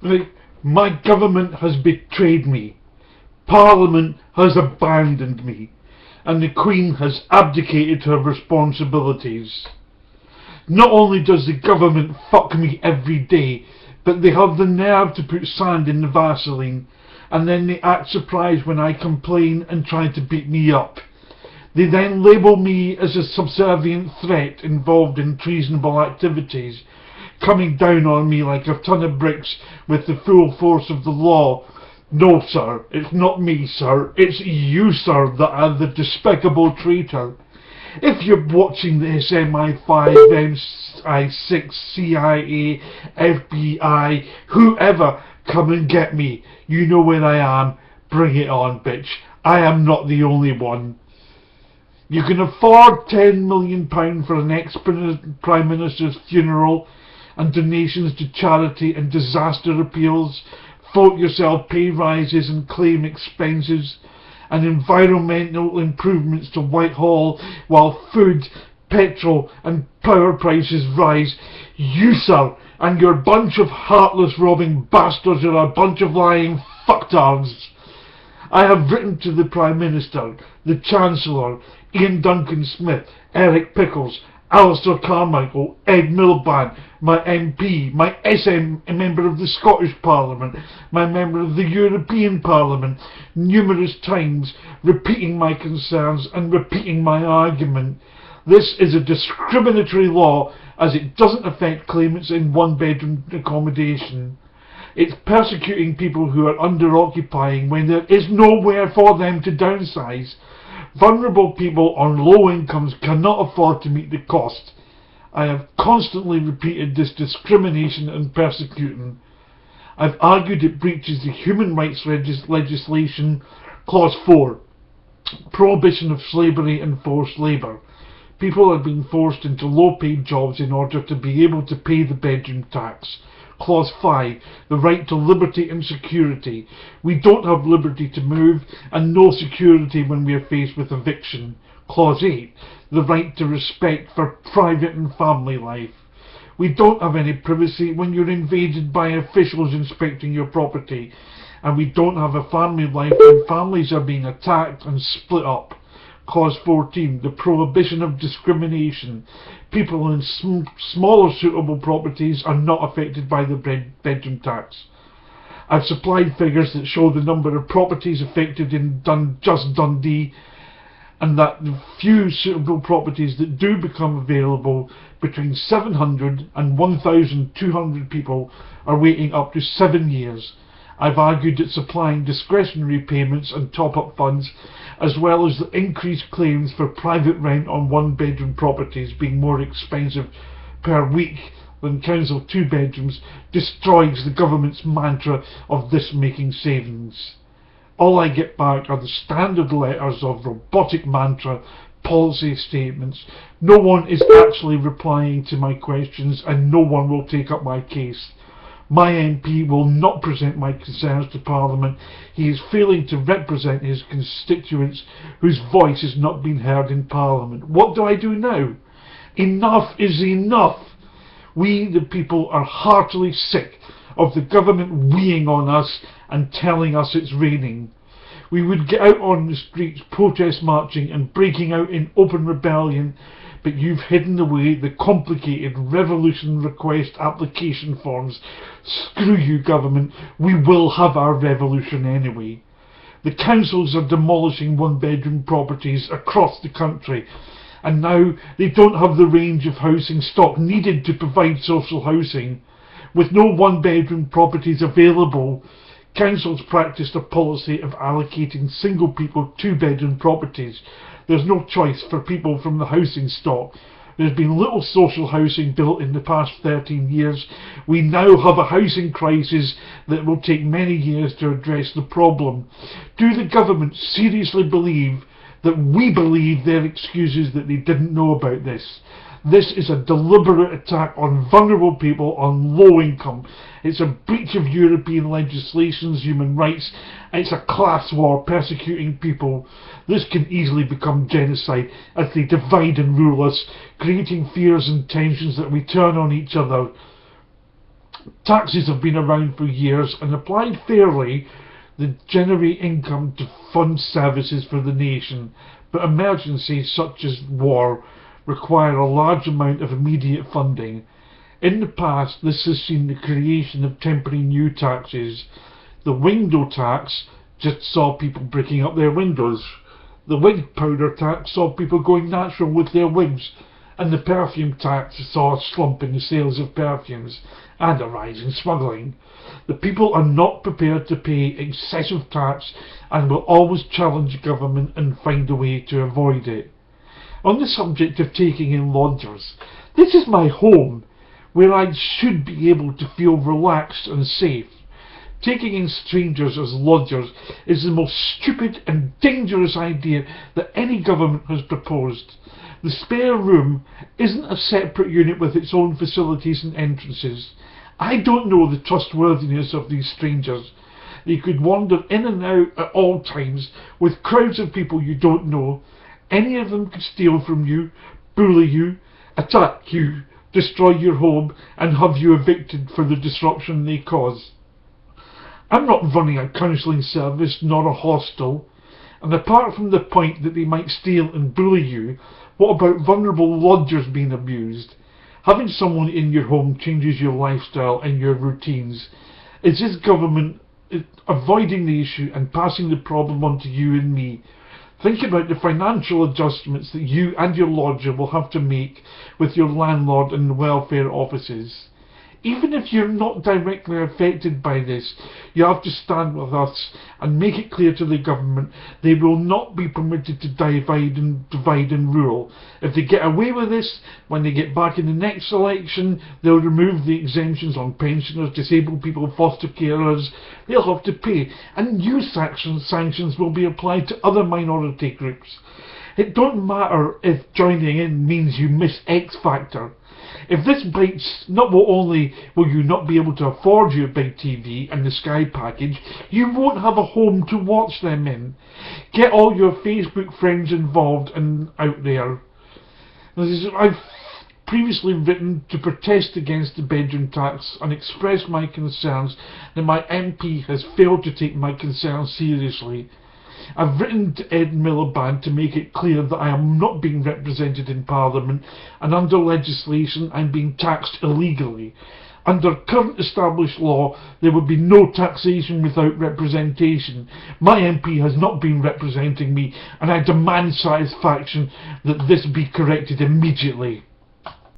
Like, my government has betrayed me. Parliament has abandoned me. And the Queen has abdicated her responsibilities. Not only does the government fuck me every day, but they have the nerve to put sand in the Vaseline, and then they act surprised when I complain and try to beat me up. They then label me as a subservient threat involved in treasonable activities, coming down on me like a ton of bricks with the full force of the law. No, sir, it's not me, sir, it's you, sir, that are the despicable traitor. If you're watching this, MI5, MI6, CIA, FBI, whoever, come and get me. You know where I am. Bring it on, bitch. I am not the only one. You can afford £10 million for an ex-Prime Minister's funeral and donations to charity and disaster appeals, vote yourself pay rises and claim expenses, and environmental improvements to Whitehall while food, petrol and power prices rise. You, sir, and your bunch of heartless robbing bastards are a bunch of lying fucktards. I have written to the Prime Minister, the Chancellor, Ian Duncan Smith, Eric Pickles, Alistair Carmichael, Ed Miliband, my MP, my member of the Scottish Parliament, my member of the European Parliament, numerous times, repeating my concerns and repeating my argument. This is a discriminatory law as it doesn't affect claimants in one-bedroom accommodation. It's persecuting people who are under-occupying when there is nowhere for them to downsize. Vulnerable people on low incomes cannot afford to meet the cost. I have constantly repeated this discrimination and persecuting. I've argued it breaches the human rights legislation, Clause 4, prohibition of slavery and forced labour. People are being forced into low-paid jobs in order to be able to pay the bedroom tax. Clause 5, the right to liberty and security. We don't have liberty to move and no security when we are faced with eviction. Clause 8, the right to respect for private and family life. We don't have any privacy when you're invaded by officials inspecting your property. And we don't have a family life when families are being attacked and split up. Clause 14, the prohibition of discrimination. People in smaller suitable properties are not affected by the bedroom tax. I've supplied figures that show the number of properties affected in just Dundee, and that the few suitable properties that do become available, between 700 and 1,200 people are waiting up to 7 years. I've argued that supplying discretionary payments and top-up funds, as well as the increased claims for private rent on one-bedroom properties being more expensive per week than council two-bedrooms, destroys the government's mantra of this making savings. All I get back are the standard letters of robotic mantra, policy statements. No one is actually replying to my questions and no one will take up my case. My MP will not present my concerns to Parliament. He is failing to represent his constituents whose voice has not been heard in Parliament. What do I do now? Enough is enough. We, the people, are heartily sick of the government weeing on us and telling us it's raining. We would get out on the streets protest marching and breaking out in open rebellion, but you've hidden away the complicated revolution request application forms. Screw you, government, we will have our revolution anyway. The councils are demolishing one-bedroom properties across the country, and now they don't have the range of housing stock needed to provide social housing. With no one-bedroom properties available, councils practiced a policy of allocating single people two-bedroom properties. There's no choice for people from the housing stock. There's been little social housing built in the past 13 years. We now have a housing crisis that will take many years to address the problem. Do the government seriously believe that we believe their excuses that they didn't know about this? This is a deliberate attack on vulnerable people on low income. It's a breach of European legislations, human rights. It's a class war persecuting people. This can easily become genocide as they divide and rule us, creating fears and tensions that we turn on each other. Taxes have been around for years and applied fairly, they generate income to fund services for the nation, but emergencies such as war require a large amount of immediate funding. In the past, this has seen the creation of temporary new taxes. The window tax just saw people breaking up their windows. The wig powder tax saw people going natural with their wigs. And the perfume tax saw a slump in the sales of perfumes and a rise in smuggling. The people are not prepared to pay excessive tax and will always challenge government and find a way to avoid it. On the subject of taking in lodgers, this is my home, where I should be able to feel relaxed and safe. Taking in strangers as lodgers is the most stupid and dangerous idea that any government has proposed. The spare room isn't a separate unit with its own facilities and entrances. I don't know the trustworthiness of these strangers. They could wander in and out at all times with crowds of people you don't know. Any of them could steal from you, bully you, attack you, destroy your home, and have you evicted for the disruption they cause. I'm not running a counselling service nor a hostel, and apart from the point that they might steal and bully you, what about vulnerable lodgers being abused? Having someone in your home changes your lifestyle and your routines. Is this government avoiding the issue and passing the problem on to you and me? Think about the financial adjustments that you and your lodger will have to make with your landlord and the welfare offices. Even if you're not directly affected by this, you have to stand with us and make it clear to the government they will not be permitted to divide and rule. If they get away with this, when they get back in the next election, they'll remove the exemptions on pensioners, disabled people, foster carers. They'll have to pay, and new sanctions will be applied to other minority groups. It don't matter if joining in means you miss X Factor. If this bites, not only will you not be able to afford your big TV and the Sky package, you won't have a home to watch them in. Get all your Facebook friends involved and out there. I've previously written to protest against the bedroom tax and expressed my concerns that my MP has failed to take my concerns seriously. I've written to Ed Miliband to make it clear that I am not being represented in Parliament, and under legislation I'm being taxed illegally. Under current established law, there would be no taxation without representation. My MP has not been representing me, and I demand satisfaction that this be corrected immediately.